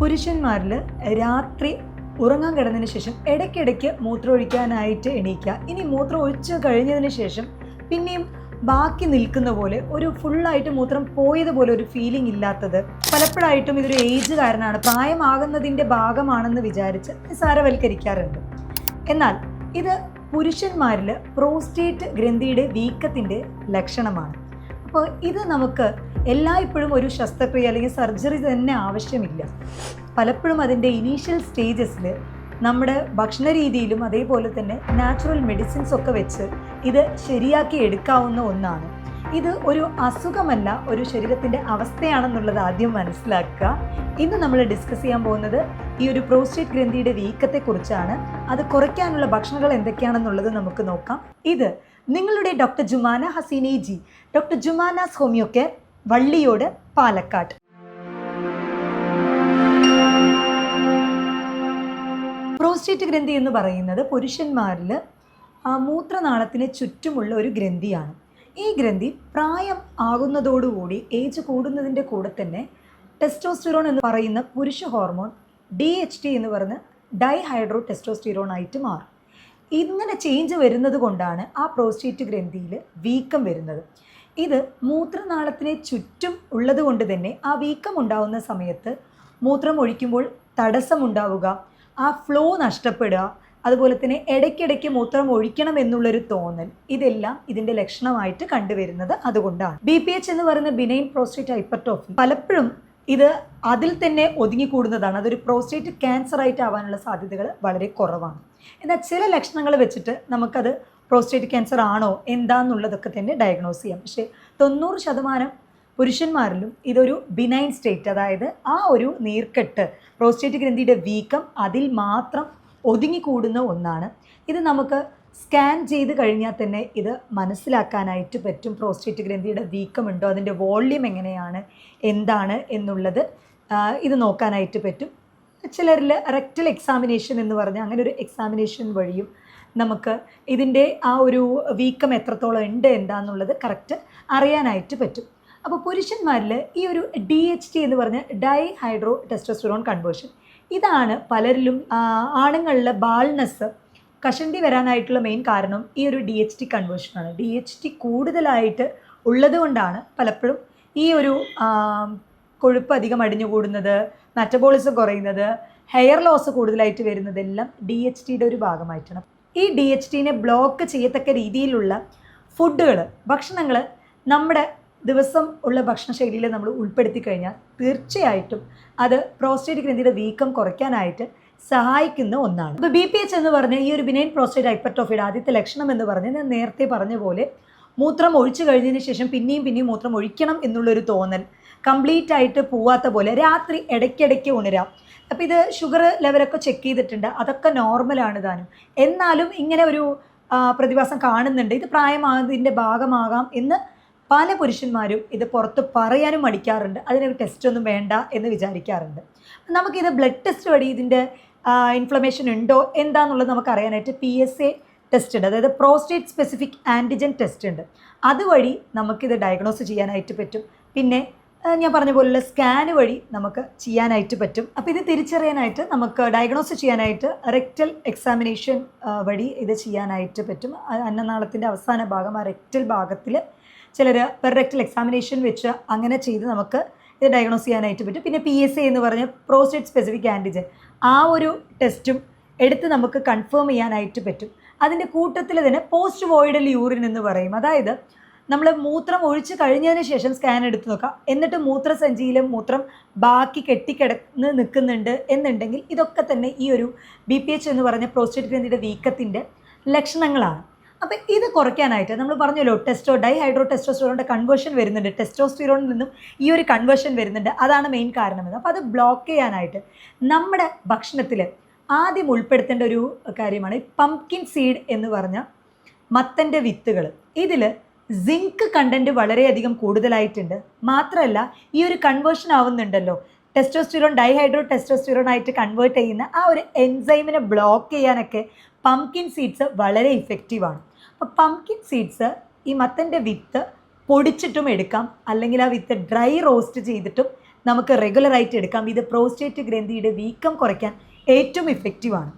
പുരുഷന്മാരിൽ രാത്രി ഉറങ്ങാൻ കിടന്നതിന് ശേഷം ഇടയ്ക്കിടയ്ക്ക് മൂത്രം ഒഴിക്കാനായിട്ട് എണീക്കുക. ഇനി മൂത്രം ഒഴിച്ച് കഴിഞ്ഞതിന് ശേഷം പിന്നെയും ബാക്കി നിൽക്കുന്ന പോലെ ഒരു ഫുള്ളായിട്ട് മൂത്രം പോയതുപോലെ ഒരു ഫീലിംഗ് ഇല്ലാത്തത് പലപ്പോഴായിട്ടും ഇതൊരു ഏജ് കാരണമാണ്, പ്രായമാകുന്നതിൻ്റെ ഭാഗമാണെന്ന് വിചാരിച്ച് നിസ്സാരവൽക്കരിക്കാറുണ്ട്. എന്നാൽ ഇത് പുരുഷന്മാരിൽ പ്രോസ്റ്റേറ്റ് ഗ്രന്ഥിയുടെ വീക്കത്തിൻ്റെ ലക്ഷണമാണ്. അപ്പോൾ ഇത് നമുക്ക് എല്ലായ്പ്പോഴും ഒരു ശസ്ത്രക്രിയ അല്ലെങ്കിൽ സർജറി തന്നെ ആവശ്യമില്ല. പലപ്പോഴും അതിൻ്റെ ഇനീഷ്യൽ സ്റ്റേജസിൽ നമ്മുടെ ഭക്ഷണ രീതിയിലും അതേപോലെ തന്നെ നാച്ചുറൽ മെഡിസിൻസ് ഒക്കെ വെച്ച് ഇത് ശരിയാക്കി എടുക്കാവുന്ന ഒന്നാണ്. ഇത് ഒരു അസുഖമല്ല, ഒരു ശരീരത്തിൻ്റെ അവസ്ഥയാണെന്നുള്ളത് ആദ്യം മനസ്സിലാക്കുക. ഇന്ന് നമ്മൾ ഡിസ്കസ് ചെയ്യാൻ പോകുന്നത് ഈ ഒരു പ്രോസ്റ്റേറ്റ് ഗ്രന്ഥിയുടെ വീക്കത്തെക്കുറിച്ചാണ്. അത് കുറയ്ക്കാനുള്ള ഭക്ഷണങ്ങൾ എന്തൊക്കെയാണെന്നുള്ളത് നമുക്ക് നോക്കാം. ഇത് നിങ്ങളുടെ doctor Jumana Haseeni ji, doctor Jumana's homeo care, Valliyode, Palakkad. Prostate ഗ്രന്ഥി എന്ന് പറയുന്നത് പുരുഷന്മാരിൽ മൂത്രനാളത്തിന് ചുറ്റുമുള്ള ഒരു ഗ്രന്ഥിയാണ്. ഈ ഗ്രന്ഥി പ്രായം ആകുന്നതോടുകൂടി, ഏജ് കൂടുന്നതിൻ്റെ കൂടെ തന്നെ ടെസ്റ്റോസ്റ്റിറോൺ എന്ന് പറയുന്ന പുരുഷ ഹോർമോൺ DHT എന്ന് പറഞ്ഞ് ഡൈഹൈഡ്രോ ടെസ്റ്റോസ്റ്റിറോൺ ആയിട്ട് മാറും. ഇങ്ങനെ ചേഞ്ച് വരുന്നത് കൊണ്ടാണ് ആ പ്രോസ്റ്റേറ്റ് ഗ്രന്ഥിയിൽ വീക്കം വരുന്നത്. ഇത് മൂത്രനാളത്തിന് ചുറ്റും ഉള്ളത് കൊണ്ട് തന്നെ ആ വീക്കം ഉണ്ടാവുന്ന സമയത്ത് മൂത്രം ഒഴിക്കുമ്പോൾ തടസ്സമുണ്ടാവുക, ആ ഫ്ലോ നഷ്ടപ്പെടുക, അതുപോലെ തന്നെ ഇടയ്ക്കിടയ്ക്ക് മൂത്രം ഒഴിക്കണം എന്നുള്ളൊരു തോന്നൽ, ഇതെല്ലാം ഇതിൻ്റെ ലക്ഷണമായിട്ട് കണ്ടുവരുന്നത് അതുകൊണ്ടാണ്. BPH എന്ന് പറയുന്ന ബിനൈൻ പ്രോസ്റ്റേറ്റ് ഹൈപ്പർട്രോഫി പലപ്പോഴും ഇത് അതിൽ തന്നെ ഒതുങ്ങിക്കൂടുന്നതാണ്. അതൊരു പ്രോസ്റ്റേറ്റ് ക്യാൻസർ ആയിട്ട് ആവാനുള്ള സാധ്യതകൾ വളരെ കുറവാണ്. എന്നാൽ ചില ലക്ഷണങ്ങൾ വെച്ചിട്ട് നമുക്കത് പ്രോസ്റ്റേറ്റ് ക്യാൻസർ ആണോ എന്താണെന്നുള്ളതൊക്കെ തന്നെ ഡയഗ്നോസ് ചെയ്യാം. പക്ഷേ 90% പുരുഷന്മാരിലും ഇതൊരു ബിനൈൻ സ്റ്റേറ്റ്, അതായത് ആ ഒരു നീർക്കെട്ട്, പ്രോസ്റ്റേറ്റ് ഗ്രന്ഥിയുടെ വീക്കം അതിൽ മാത്രം ഒതുങ്ങിക്കൂടുന്ന ഒന്നാണ്. ഇത് നമുക്ക് സ്കാൻ ചെയ്ത് കഴിഞ്ഞാൽ തന്നെ ഇത് മനസ്സിലാക്കാനായിട്ട് പറ്റും. പ്രോസ്റ്റേറ്റ് ഗ്രന്ഥിയുടെ വീക്കമുണ്ടോ, അതിൻ്റെ വോള്യൂം എങ്ങനെയാണ്, എന്താണ് എന്നുള്ളത് ഇത് നോക്കാനായിട്ട് പറ്റും. ചിലരിൽ റെക്ടൽ എക്സാമിനേഷൻ എന്ന് പറഞ്ഞാൽ അങ്ങനെ ഒരു എക്സാമിനേഷൻ വഴിയും നമുക്ക് ഇതിൻ്റെ ആ ഒരു വീക്കം എത്രത്തോളം ഉണ്ട് എന്താണെന്നുള്ളത് കറക്റ്റ് അറിയാനായിട്ട് പറ്റും. അപ്പോൾ പുരുഷന്മാരിൽ ഈ ഒരു DHT എന്ന് പറഞ്ഞ ഡൈഹൈഡ്രോ ടെസ്റ്റോസ്റ്റിറോൺ കൺവേർഷൻ, ഇതാണ് പലരിലും ആണുങ്ങളിൽ ബാൾനെസ്, കഷണ്ടി വരാനായിട്ടുള്ള മെയിൻ കാരണം ഈ ഒരു DHT കൺവേർഷനാണ്. DHT കൂടുതലായിട്ട് ഉള്ളത് കൊണ്ടാണ് പലപ്പോഴും ഈ ഒരു കൊഴുപ്പ് അധികം അടിഞ്ഞുകൂടുന്നത്, മെറ്റബോളിസം കുറയുന്നത്, ഹെയർ ലോസ് കൂടുതലായിട്ട് വരുന്നതെല്ലാം DHTയുടെ ഒരു ഭാഗമായിട്ടാണ്. ഈ DHTനെ ബ്ലോക്ക് ചെയ്യത്തക്ക രീതിയിലുള്ള ഫുഡുകൾ, ഭക്ഷണങ്ങൾ നമ്മുടെ ദിവസം ഉള്ള ഭക്ഷണശൈലിയിൽ നമ്മൾ ഉൾപ്പെടുത്തി കഴിഞ്ഞാൽ തീർച്ചയായിട്ടും അത് പ്രോസ്റ്റേറ്റ് ഗ്രന്ഥിയുടെ വീക്കം കുറയ്ക്കാനായിട്ട് സഹായിക്കുന്ന ഒന്നാണ്. ഇപ്പോൾ BPH എന്ന് പറഞ്ഞ ഈ ഒരു ബിനൈൻ പ്രോസ്റ്റേറ്റ് ഹൈപ്പർട്രോഫിയുടെ ആദ്യത്തെ ലക്ഷണം എന്ന് പറഞ്ഞാൽ ഞാൻ നേരത്തെ പറഞ്ഞ പോലെ മൂത്രം ഒഴിച്ചു കഴിഞ്ഞതിന് ശേഷം പിന്നെയും മൂത്രം ഒഴിക്കണം എന്നുള്ളൊരു തോന്നൽ, കംപ്ലീറ്റ് ആയിട്ട് പോവാത്ത പോലെ, രാത്രി ഇടയ്ക്കിടയ്ക്ക് ഉണരാം. അപ്പോൾ ഇത് ഷുഗർ ലെവലൊക്കെ ചെക്ക് ചെയ്തിട്ടുണ്ട്, അതൊക്കെ നോർമലാണ് താനും. എന്നാലും ഇങ്ങനെ ഒരു പ്രതിഭാസം കാണുന്നുണ്ട്. ഇത് പ്രായമാകുന്നതിൻ്റെ ഭാഗമാകാം എന്ന് പല പുരുഷന്മാരും ഇത് പുറത്ത് പറയാനും മടിക്കാറുണ്ട്. അതിനൊരു ടെസ്റ്റൊന്നും വേണ്ട എന്ന് വിചാരിക്കാറുണ്ട്. നമുക്കിത് ബ്ലഡ് ടെസ്റ്റ് വഴി ഇതിൻ്റെ ഇൻഫ്ലമേഷൻ ഉണ്ടോ എന്താണെന്നുള്ളത് നമുക്ക് അറിയാനായിട്ട് PSA ടെസ്റ്റ് ഉണ്ട്, അതായത് പ്രോസ്റ്റേറ്റ് സ്പെസിഫിക് ആൻറ്റിജൻ ടെസ്റ്റ് ഉണ്ട്. അതുവഴി നമുക്കിത് ഡയഗ്നോസ് ചെയ്യാനായിട്ട് പറ്റും. പിന്നെ ഞാൻ പറഞ്ഞ പോലുള്ള സ്കാന് വഴി നമുക്ക് ചെയ്യാനായിട്ട് പറ്റും. അപ്പോൾ ഇത് തിരിച്ചറിയാനായിട്ട്, നമുക്ക് ഡയഗ്നോസ് ചെയ്യാനായിട്ട് റെക്ടൽ എക്സാമിനേഷൻ വഴി ഇത് ചെയ്യാനായിട്ട് പറ്റും. അന്നനാളത്തിൻ്റെ അവസാന ഭാഗം, ആ റെക്ടൽ ഭാഗത്തിൽ ചിലർ റെക്ടൽ എക്സാമിനേഷൻ വെച്ച് അങ്ങനെ ചെയ്ത് നമുക്ക് ഇത് ഡയഗ്നോസ് ചെയ്യാനായിട്ട് പറ്റും. പിന്നെ PSA എന്ന് പറഞ്ഞ പ്രോസ്റ്റേറ്റ് സ്പെസിഫിക് ആൻറ്റിജൻ, ആ ഒരു ടെസ്റ്റും എടുത്ത് നമുക്ക് കൺഫേം ചെയ്യാനായിട്ട് പറ്റും. അതിൻ്റെ കൂട്ടത്തിൽ തന്നെ പോസ്റ്റ് വോയിഡൽ യൂറിൻ എന്ന് പറയും. അതായത് നമ്മൾ മൂത്രം ഒഴിച്ച് കഴിഞ്ഞതിന് ശേഷം സ്കാൻ എടുത്ത് നോക്കാം, എന്നിട്ട് മൂത്രസഞ്ചിയിലും മൂത്രം ബാക്കി കെട്ടിക്കിടന്ന് നിൽക്കുന്നുണ്ട് എന്നുണ്ടെങ്കിൽ ഇതൊക്കെ തന്നെ ഈ ഒരു BPH എന്ന് പറഞ്ഞ പ്രോസ്റ്റേറ്റ് ഗ്രന്ഥിയുടെ വീക്കത്തിൻ്റെ ലക്ഷണങ്ങളാണ്. അപ്പോൾ ഇത് കുറയ്ക്കാനായിട്ട് നമ്മൾ പറഞ്ഞല്ലോ, ഡൈഹൈഡ്രോ ടെസ്റ്റോസ്റ്റിറോണിൻ്റെ കൺവേർഷൻ വരുന്നുണ്ട്, ടെസ്റ്റോസ്റ്റിറോണിൽ നിന്നും ഈ ഒരു കൺവേർഷൻ വരുന്നുണ്ട്, അതാണ് മെയിൻ കാരണമെന്ന്. അപ്പോൾ അത് ബ്ലോക്ക് ചെയ്യാനായിട്ട് നമ്മുടെ ഭക്ഷണത്തിൽ ആദ്യം ഉൾപ്പെടുത്തേണ്ട ഒരു കാര്യമാണ് പംകിൻ സീഡ് എന്ന് പറഞ്ഞ മത്തൻ്റെ വിത്തുകൾ. ഇതിൽ സിങ്ക് കണ്ടൻറ്റ് വളരെയധികം കൂടുതലായിട്ടുണ്ട്. മാത്രമല്ല ഈ ഒരു കൺവേർഷൻ ആവുന്നുണ്ടല്ലോ, ടെസ്റ്റോസ്റ്റിറോൺ ഡൈഹൈഡ്രോ ടെസ്റ്റോസ്റ്റിറോൺ ആയിട്ട് കൺവേർട്ട് ചെയ്യുന്ന ആ ഒരു എൻസൈമിനെ ബ്ലോക്ക് ചെയ്യാനൊക്കെ പംകിൻ സീഡ്സ് വളരെ ഇഫക്റ്റീവാണ്. അപ്പോൾ പംകിൻ സീഡ്സ്, ഈ മത്തൻ്റെ വിത്ത് പൊടിച്ചിട്ടും എടുക്കാം, അല്ലെങ്കിൽ ആ വിത്ത് ഡ്രൈ റോസ്റ്റ് ചെയ്തിട്ടും നമുക്ക് റെഗുലറായിട്ട് എടുക്കാം. ഇത് പ്രോസ്റ്റേറ്റ് ഗ്രന്ഥിയുടെ വീക്കം കുറയ്ക്കാൻ ഏറ്റവും ഇഫക്റ്റീവാണ്.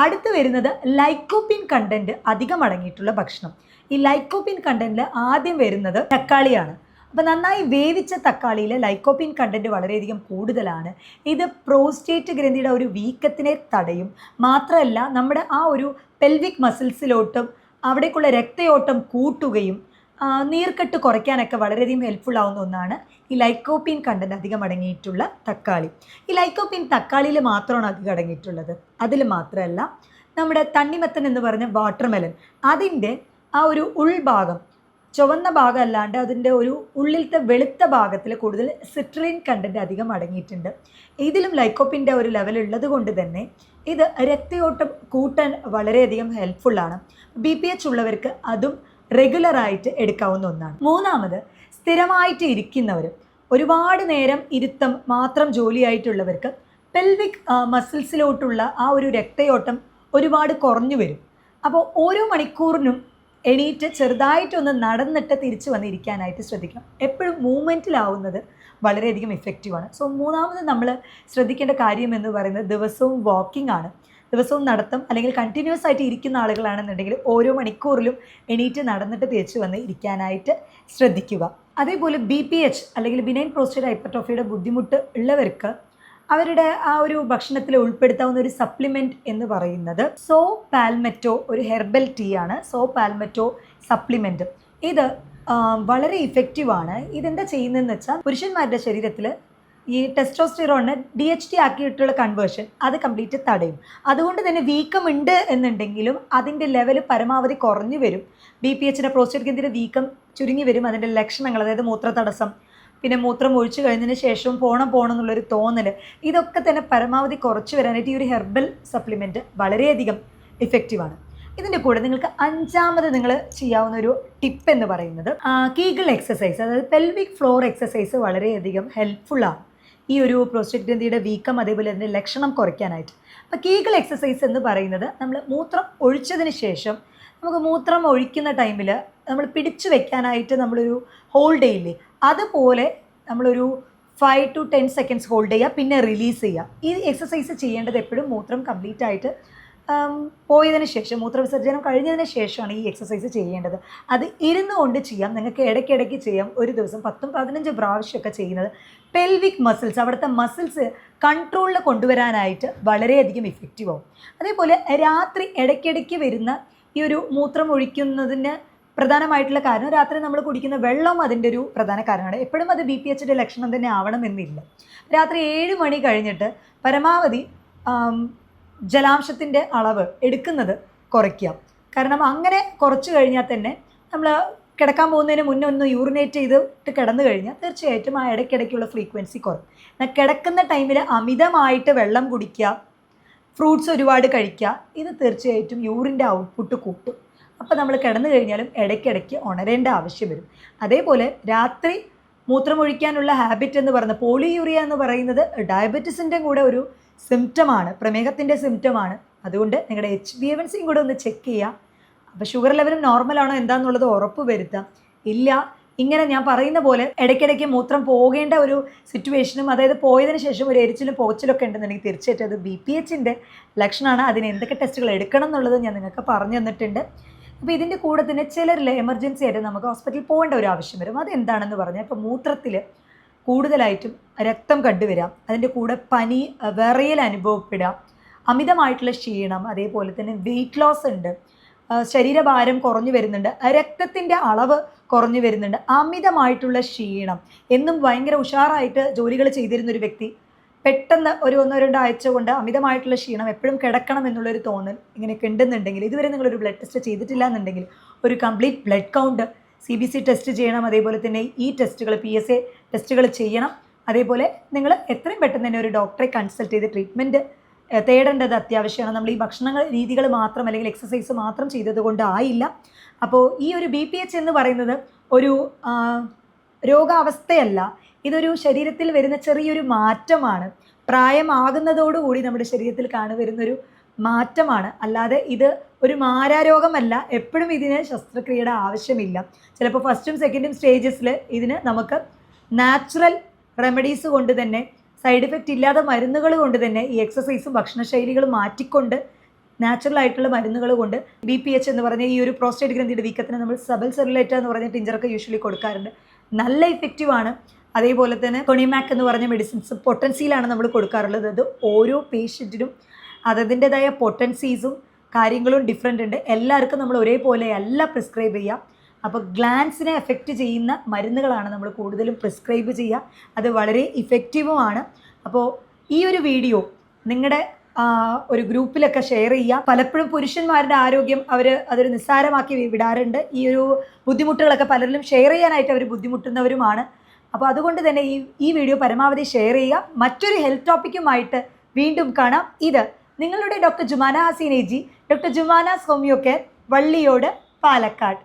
അടുത്ത് വരുന്നത് ലൈക്കോപ്പിൻ കണ്ടൻറ്റ് അധികം അടങ്ങിയിട്ടുള്ള ഭക്ഷണം. ഈ ലൈക്കോപ്പിൻ കണ്ടൻറ്റിൽ ആദ്യം വരുന്നത് തക്കാളിയാണ്. അപ്പോൾ നന്നായി വേവിച്ച തക്കാളിയിൽ ലൈക്കോപ്പിൻ കണ്ടൻറ്റ് വളരെയധികം കൂടുതലാണ്. ഇത് പ്രോസ്റ്റേറ്റ് ഗ്രന്ഥിയുടെ ഒരു വീക്കത്തിനെ തടയും. മാത്രമല്ല നമ്മുടെ ആ ഒരു പെൽവിക് മസിൽസിലോട്ടും അവിടേക്കുള്ള രക്തയോട്ടം കൂട്ടുകയും നീർക്കെട്ട് കുറയ്ക്കാനൊക്കെ വളരെയധികം ഹെൽപ്ഫുൾ ആവുന്ന ഒന്നാണ് ഈ ലൈക്കോപ്പിൻ കണ്ടൻറ്റ് അധികം അടങ്ങിയിട്ടുള്ള തക്കാളി. ഈ ലൈക്കോപ്പിൻ തക്കാളിയിൽ മാത്രമാണ് അധികം അടങ്ങിയിട്ടുള്ളത്. അതിൽ മാത്രമല്ല നമ്മുടെ തണ്ണിമത്തൻ എന്ന് പറഞ്ഞ വാട്ടർമെലൻ, അതിൻ്റെ ആ ഒരു ഉൾഭാഗം, ചുവന്ന ഭാഗം അല്ലാണ്ട് അതിൻ്റെ ഒരു ഉള്ളിലത്തെ വെളുത്ത ഭാഗത്തിൽ കൂടുതൽ സിട്രിൻ കണ്ടൻറ്റ് അധികം അടങ്ങിയിട്ടുണ്ട്. ഇതിലും ലൈക്കോപ്പിൻ്റെ ഒരു ലെവൽ ഉള്ളത് കൊണ്ട് തന്നെ ഇത് രക്തയോട്ടം കൂട്ടാൻ വളരെയധികം ഹെൽപ്ഫുള്ളാണ്. BPH ഉള്ളവർക്ക് അതും റെഗുലറായിട്ട് എടുക്കാവുന്ന ഒന്നാണ്. മൂന്നാമത്, സ്ഥിരമായിട്ട് ഇരിക്കുന്നവർ, ഒരുപാട് നേരം ഇരുത്തം മാത്രം ജോലിയായിട്ടുള്ളവർക്ക് പെൽവിക് മസിൽസിലോട്ടുള്ള ആ ഒരു രക്തയോട്ടം ഒരുപാട് കുറഞ്ഞു വരും. അപ്പോൾ ഓരോ മണിക്കൂറിനും എണീറ്റ് ചെറുതായിട്ടൊന്ന് നടന്നിട്ട് തിരിച്ചു വന്നിരിക്കാനായിട്ട് ശ്രദ്ധിക്കണം. എപ്പോഴും മൂവ്മെൻറ്റിലാവുന്നത് വളരെയധികം ഇഫക്റ്റീവാണ്. സോ മൂന്നാമത് നമ്മൾ ശ്രദ്ധിക്കേണ്ട കാര്യം എന്ന് പറയുന്നത് ദിവസവും വാക്കിംഗ് ആണ്. ദിവസവും നടത്തം, അല്ലെങ്കിൽ കണ്ടിന്യൂസ് ആയിട്ട് ഇരിക്കുന്ന ആളുകളാണെന്നുണ്ടെങ്കിൽ ഓരോ മണിക്കൂറിലും എണീറ്റ് നടന്നിട്ട് തിരിച്ചു വന്ന് ഇരിക്കാനായിട്ട് ശ്രദ്ധിക്കുക. അതേപോലെ BPH അല്ലെങ്കിൽ ബിനൈൻ പ്രോസ്റ്റേറ്റ് ഹൈപ്പർട്രോഫിയുടെ ബുദ്ധിമുട്ട് ഉള്ളവർക്ക് അവരുടെ ആ ഒരു ഭക്ഷണത്തിൽ ഉൾപ്പെടുത്താവുന്ന ഒരു സപ്ലിമെൻറ്റ് എന്ന് പറയുന്നത് സോ പാൽമെറ്റോ, ഒരു ഹെർബൽ ടീ ആണ് സോ പാൽമെറ്റോ സപ്ലിമെൻറ്റ്. ഇത് വളരെ ഇഫക്റ്റീവാണ്. ഇതെന്താ ചെയ്യുന്നതെന്ന് വെച്ചാൽ പുരുഷന്മാരുടെ ശരീരത്തിൽ ഈ ടെസ്റ്റോസ്റ്റിറോണിനെ DHT ആക്കിയിട്ടുള്ള കൺവേർഷൻ അത് കംപ്ലീറ്റ് തടയും. അതുകൊണ്ട് തന്നെ വീക്കം ഉണ്ട് എന്നുണ്ടെങ്കിലും അതിൻ്റെ ലെവൽ പരമാവധി കുറഞ്ഞു വരും. BPHൻ്റെ പ്രോസ്റ്റേറ്റ് ഗ്രന്ഥിയുടെ വീക്കം ചുരുങ്ങി വരും. അതിൻ്റെ ലക്ഷണങ്ങൾ, അതായത് മൂത്രതടസ്സം, പിന്നെ മൂത്രം ഒഴിച്ചു കഴിഞ്ഞതിന് ശേഷം പോണം എന്നുള്ളൊരു തോന്നൽ, ഇതൊക്കെ തന്നെ പരമാവധി കുറച്ച് വരാനായിട്ട് ഈ ഒരു ഹെർബൽ സപ്ലിമെൻറ്റ് വളരെയധികം ഇഫക്റ്റീവാണ്. ഇതിൻ്റെ കൂടെ നിങ്ങൾക്ക് അഞ്ചാമത് നിങ്ങൾ ചെയ്യാവുന്ന ഒരു ടിപ്പ് എന്ന് പറയുന്നത് കീഗിൾ എക്സസൈസ്, അതായത് പെൽവിക് ഫ്ലോർ എക്സസൈസ് വളരെയധികം ഹെൽപ്ഫുള്ളാണ് ഈ ഒരു പ്രോസ്റ്റേറ്റ് ഗ്രന്ഥിയുടെ വീക്കം അതേപോലെ അതിൻ്റെ ലക്ഷണം കുറയ്ക്കാനായിട്ട്. അപ്പോൾ കീഗിൾ എക്സസൈസ് എന്ന് പറയുന്നത് നമ്മൾ മൂത്രം ഒഴിച്ചതിന് ശേഷം നമുക്ക് മൂത്രം ഒഴിക്കുന്ന ടൈമിൽ നമ്മൾ പിടിച്ചു വെക്കാനായിട്ട് നമ്മളൊരു ഹോൾഡ് ചെയ്യില്ലേ, അതുപോലെ നമ്മളൊരു 5 to 10 സെക്കൻഡ്സ് ഹോൾഡ് ചെയ്യുക, പിന്നെ റിലീസ് ചെയ്യുക. ഈ എക്സസൈസ് ചെയ്യേണ്ടത് എപ്പോഴും മൂത്രം കംപ്ലീറ്റ് ആയിട്ട് പോയതിന് ശേഷം, മൂത്രവിസർജനം കഴിഞ്ഞതിന് ശേഷമാണ് ഈ എക്സസൈസ് ചെയ്യേണ്ടത്. അത് ഇരുന്നു കൊണ്ട് ചെയ്യാം. നിങ്ങൾക്ക് ഇടയ്ക്കിടയ്ക്ക് ചെയ്യാം. ഒരു ദിവസം 10-15 പ്രാവശ്യമൊക്കെ ചെയ്യുന്നത് പെൽവിക് മസിൽസ്, അവിടുത്തെ മസിൽസ് കൺട്രോളിൽ കൊണ്ടുവരാനായിട്ട് വളരെയധികം ഇഫക്റ്റീവ് ആവും. അതേപോലെ രാത്രി ഇടയ്ക്കിടയ്ക്ക് വരുന്ന ഈ ഒരു മൂത്രം ഒഴിക്കുന്നതിന് പ്രധാനമായിട്ടുള്ള കാരണം രാത്രി നമ്മൾ കുടിക്കുന്ന വെള്ളം അതിൻ്റെ ഒരു പ്രധാന കാരണമാണ്. എപ്പോഴും അത് BPHൻ്റെ ലക്ഷണം തന്നെ ആവണമെന്നില്ല. രാത്രി 7 മണി കഴിഞ്ഞിട്ട് പരമാവധി ജലാംശത്തിൻ്റെ അളവ് എടുക്കുന്നത് കുറയ്ക്കുക. കാരണം അങ്ങനെ കുറച്ച് കഴിഞ്ഞാൽ തന്നെ നമ്മൾ കിടക്കാൻ പോകുന്നതിന് മുന്നേ ഒന്ന് യൂറിനേറ്റ് ചെയ്തിട്ട് കിടന്നു കഴിഞ്ഞാൽ തീർച്ചയായിട്ടും ആ ഇടയ്ക്കിടയ്ക്കുള്ള ഫ്രീക്വൻസി കുറയും. എന്നാൽ കിടക്കുന്ന ടൈമിൽ അമിതമായിട്ട് വെള്ളം കുടിക്കുക, ഫ്രൂട്ട്സ് ഒരുപാട് കഴിക്കുക, ഇത് തീർച്ചയായിട്ടും യൂറിൻ്റെ ഔട്ട്പുട്ട് കൂട്ടും. അപ്പോൾ നമ്മൾ കിടന്നു കഴിഞ്ഞാലും ഇടയ്ക്കിടയ്ക്ക് ഉണരേണ്ട ആവശ്യം വരും. അതേപോലെ രാത്രി മൂത്രമൊഴിക്കാനുള്ള ഹാബിറ്റ് എന്ന് പറയുന്നത്, പോളിയൂറിയ എന്ന് പറയുന്നത് ഡയബറ്റീസിൻ്റെ കൂടെ ഒരു സിംറ്റമാണ്, പ്രമേഹത്തിൻ്റെ സിംറ്റമാണ്. അതുകൊണ്ട് നിങ്ങളുടെ HbA1c കൂടെ ഒന്ന് ചെക്ക് ചെയ്യുക. അപ്പോൾ ഷുഗർ ലെവലും നോർമലാണോ എന്താണെന്നുള്ളത് ഉറപ്പ് വരുത്താം. ഇല്ല, ഇങ്ങനെ ഞാൻ പറയുന്ന പോലെ ഇടയ്ക്കിടയ്ക്ക് മൂത്രം പോകേണ്ട ഒരു സിറ്റുവേഷനും, അതായത് പോയതിന് ശേഷം ഒരു എരിച്ചിലും പോച്ചിലൊക്കെ ഉണ്ടെന്നുണ്ടെങ്കിൽ തീർച്ചയായിട്ടും അത് BPHൻ്റെ ലക്ഷണമാണ്. അതിന് എന്തൊക്കെ ടെസ്റ്റുകൾ എടുക്കണം എന്നുള്ളത് ഞാൻ നിങ്ങൾക്ക് പറഞ്ഞു തന്നിട്ടുണ്ട്. അപ്പോൾ ഇതിൻ്റെ കൂടെ തന്നെ ചിലരിൽ എമർജൻസി ആയിട്ട് നമുക്ക് ഹോസ്പിറ്റലിൽ പോകേണ്ട ഒരു ആവശ്യം വരും. അതെന്താണെന്ന് പറഞ്ഞാൽ, ഇപ്പോൾ മൂത്രത്തിൽ കൂടുതലായിട്ടും രക്തം കണ്ടുവരാം, അതിൻ്റെ കൂടെ പനി, വിറയൽ അനുഭവപ്പെടുക, അമിതമായിട്ടുള്ള ക്ഷീണം, അതേപോലെ തന്നെ വെയിറ്റ് ലോസ് ഉണ്ട്, ശരീരഭാരം കുറഞ്ഞു വരുന്നുണ്ട്, രക്തത്തിൻ്റെ അളവ് കുറഞ്ഞു വരുന്നുണ്ട്, അമിതമായിട്ടുള്ള ക്ഷീണം, എന്നും ഭയങ്കര ഉഷാറായിട്ട് ജോലികൾ ചെയ്തിരുന്നൊരു വ്യക്തി പെട്ടെന്ന് ഒരു 1-2 ആഴ്ച കൊണ്ട് അമിതമായിട്ടുള്ള ക്ഷീണം, എപ്പോഴും കിടക്കണം എന്നുള്ളൊരു തോന്നൽ ഇങ്ങനെയൊക്കെ ഉണ്ടെന്നുണ്ടെങ്കിൽ, ഇതുവരെ നിങ്ങളൊരു ബ്ലഡ് ടെസ്റ്റ് ചെയ്തിട്ടില്ല എന്നുണ്ടെങ്കിൽ ഒരു complete blood count, CBC test ചെയ്യണം. അതേപോലെ തന്നെ ഈ ടെസ്റ്റുകൾ, PSA ടെസ്റ്റുകൾ ചെയ്യണം. അതേപോലെ നിങ്ങൾ എത്രയും പെട്ടെന്ന് തന്നെ ഒരു ഡോക്ടറെ കൺസൾട്ട് ചെയ്ത് ട്രീറ്റ്മെൻറ്റ് തേടേണ്ടത് അത്യാവശ്യമാണ്. നമ്മൾ ഈ ഭക്ഷണ രീതികൾ മാത്രം അല്ലെങ്കിൽ എക്സസൈസ് മാത്രം ചെയ്തത് കൊണ്ടായില്ല. അപ്പോൾ ഈ ഒരു BPH എന്ന് പറയുന്നത് ഒരു രോഗാവസ്ഥയല്ല, ഇതൊരു ശരീരത്തിൽ വരുന്ന ചെറിയൊരു മാറ്റമാണ്. പ്രായമാകുന്നതോടുകൂടി നമ്മുടെ ശരീരത്തിൽ കാണുവരുന്നൊരു മാറ്റമാണ്. അല്ലാതെ ഇത് ഒരു മാരാരോഗമല്ല. എപ്പോഴും ഇതിന് ശസ്ത്രക്രിയയുടെ ആവശ്യമില്ല. ചിലപ്പോൾ 1st ഉം 2nd സ്റ്റേജസിൽ ഇതിന് നമുക്ക് നാച്ചുറൽ റെമഡീസ് കൊണ്ട് തന്നെ, സൈഡ് എഫക്റ്റ് ഇല്ലാത്ത മരുന്നുകൾ കൊണ്ട് തന്നെ, ഈ എക്സസൈസും ഭക്ഷണശൈലികളും മാറ്റിക്കൊണ്ട് നാച്ചുറൽ ആയിട്ടുള്ള മരുന്നുകൾ കൊണ്ട് BPH എന്ന് പറഞ്ഞ ഈ ഒരു പ്രോസ്റ്റേറ്റ് ഗ്രന്ഥിയുടെ വീക്കത്തിന് നമ്മൾ സബൽ സെറുലേറ്റ എന്ന് പറഞ്ഞ ടിഞ്ചറൊക്കെ യൂഷ്വലി കൊടുക്കാറുണ്ട്. നല്ല ഇഫക്റ്റീവാണ്. അതേപോലെ തന്നെ കൊണിമാക് എന്ന് പറഞ്ഞ മെഡിസിൻസ് പൊട്ടൻസിയിലാണ് നമ്മൾ കൊടുക്കാറുള്ളത്. അത് ഓരോ പേഷ്യൻറ്റിനും അതതിൻ്റെതായ പൊട്ടൻസീസും കാര്യങ്ങളും ഡിഫറെൻ്റ് ഉണ്ട്. എല്ലാവർക്കും നമ്മൾ ഒരേപോലെ അല്ല പ്രിസ്ക്രൈബ് ചെയ്യുക. അപ്പോൾ ഗ്ലാൻസിനെ എഫക്റ്റ് ചെയ്യുന്ന മരുന്നുകളാണ് നമ്മൾ കൂടുതലും പ്രിസ്ക്രൈബ് ചെയ്യുക. അത് വളരെ ഇഫക്റ്റീവുമാണ്. അപ്പോൾ ഈ ഒരു വീഡിയോ നിങ്ങളുടെ ഒരു ഗ്രൂപ്പിലൊക്കെ ഷെയർ ചെയ്യുക. പലപ്പോഴും പുരുഷന്മാരുടെ ആരോഗ്യം അതൊരു നിസ്സാരമാക്കി വിടാറുണ്ട്. ഈ ഒരു ബുദ്ധിമുട്ടുകളൊക്കെ പലരിലും ഷെയർ ചെയ്യാനായിട്ട് അവർ ബുദ്ധിമുട്ടുന്നവരുമാണ്. അപ്പോൾ അതുകൊണ്ട് തന്നെ ഈ വീഡിയോ പരമാവധി ഷെയർ ചെയ്യുക. മറ്റൊരു ഹെൽത്ത് ടോപ്പിക്കുമായിട്ട് വീണ്ടും കാണാം. ഇത് നിങ്ങളുടെ doctor Jumana Haseen AG, doctor Jumana's homeo care, Valliyode, Palakkad.